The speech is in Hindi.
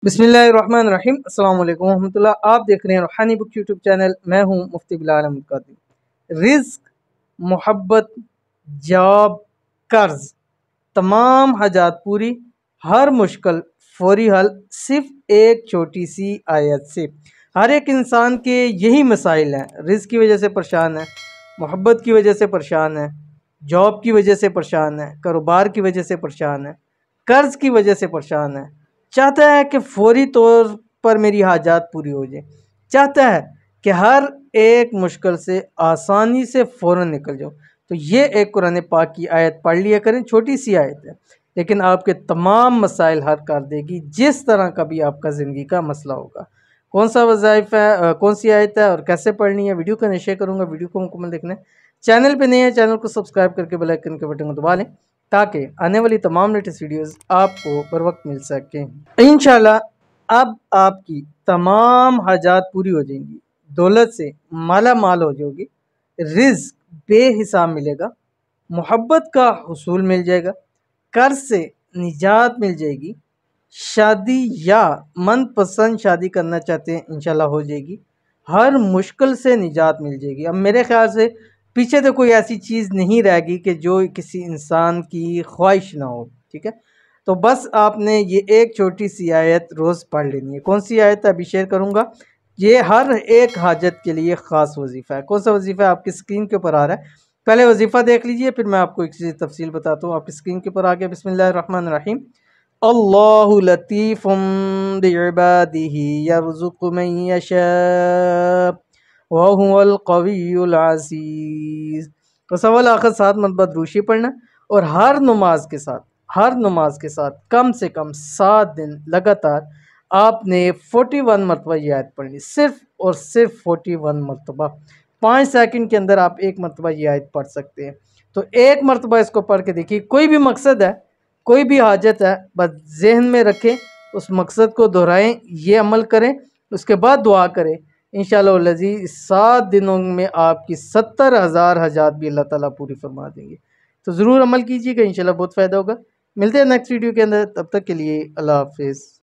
बिस्मिल्लाहिर्रहमानिर्रहीम अस्सलाम वालेकुम रहमतुल्लाह। आप देख रहे हैं रूहानी बुक यूट्यूब चैनल। मैं हूं मुफ्ती बिलाल अहमद कादरी। रिज़्क, मोहब्बत, जॉब, कर्ज, तमाम हाजात पूरी, हर मुश्किल फौरी हल सिर्फ एक छोटी सी आयत से। हर एक इंसान के यही मसाइल हैं। रिज़्क की वजह से परेशान है, मोहब्बत की वजह से परेशान है, जॉब की वजह से परेशान है, कारोबार की वजह से परेशान है, कर्ज की वजह से परेशान है। चाहता है कि फौरी तौर पर मेरी हाजात पूरी हो जाए, चाहता है कि हर एक मुश्किल से आसानी से फ़ौरन निकल जाऊँ। तो ये एक कुरान पाक की आयत पढ़ लिया करें। छोटी सी आयत है लेकिन आपके तमाम मसाइल हल कर देगी, जिस तरह का भी आपका ज़िंदगी का मसला होगा। कौन सा वज़ाइफ है, कौन सी आयत है और कैसे पढ़नी है, वीडियो का निश्चय करूँगा। वीडियो को मुकम्मल देखना। चैनल पे नए हैं, चैनल को सब्सक्राइब करके बेल आइकन के बटन को दबा लें ताकि आने वाली तमाम लेटेस्ट वीडियोस आपको बर वक्त मिल सकें। इंशाल्लाह अब आपकी तमाम हाजात पूरी हो जाएंगी, दौलत से माला माल हो जाओगी, रिज़्क बेहिसाब मिलेगा, मोहब्बत का हुसूल मिल जाएगा, कर्ज से निजात मिल जाएगी, शादी या मनपसंद शादी करना चाहते हैं इंशाल्लाह हो जाएगी, हर मुश्किल से निजात मिल जाएगी। अब मेरे ख्याल से पीछे तो कोई ऐसी चीज़ नहीं रहेगी कि जो किसी इंसान की ख्वाहिश ना हो। ठीक है, तो बस आपने ये एक छोटी सी आयत रोज़ पढ़ लेनी है। कौन सी आयत है अभी शेयर करूँगा। ये हर एक हाजत के लिए ख़ास वजीफ़ा है। कौन सा वजीफ़ा है आपकी स्क्रीन के ऊपर आ रहा है। पहले वजीफ़ा देख लीजिए, फिर मैं आपको एक चीज़ तफसील बताता हूँ। आपकी स्क्रीन के ऊपर आ गया। बिस्मिल्लाहिर्रहमानिर्रहीम। अल्लाहु लतीफ़ुम बिइबादिही यर्ज़ुक़ु मन यशा व हुवल क़वियुल अज़ीज़। तो सवाल आखिर 7 मरतबा दुरूशी पढ़ना और हर नमाज के साथ कम से कम 7 दिन लगातार आपने 41 मरतबा ये आयत पढ़नी। सिर्फ और सिर्फ 41 मरतबा। 5 सेकंड के अंदर आप एक मरतबा ये आयत पढ़ सकते हैं। तो एक मरतबा इसको पढ़ के देखिए। कोई भी मकसद है, कोई भी हाजत है, बस जहन में रखें, उस मकसद को दोहराएं, ये अमल करें, उसके बाद दुआ करें। इंशाअल्लाह लज़ीज़ 7 दिनों में आपकी 70,000 हाजात भी अल्लाह ताला पूरी फरमा देंगे। तो ज़रूर अमल कीजिएगा, इंशाअल्लाह बहुत फ़ायदा होगा। मिलते हैं नेक्स्ट वीडियो के अंदर, तब तक के लिए अल्लाह हाफ़िज़।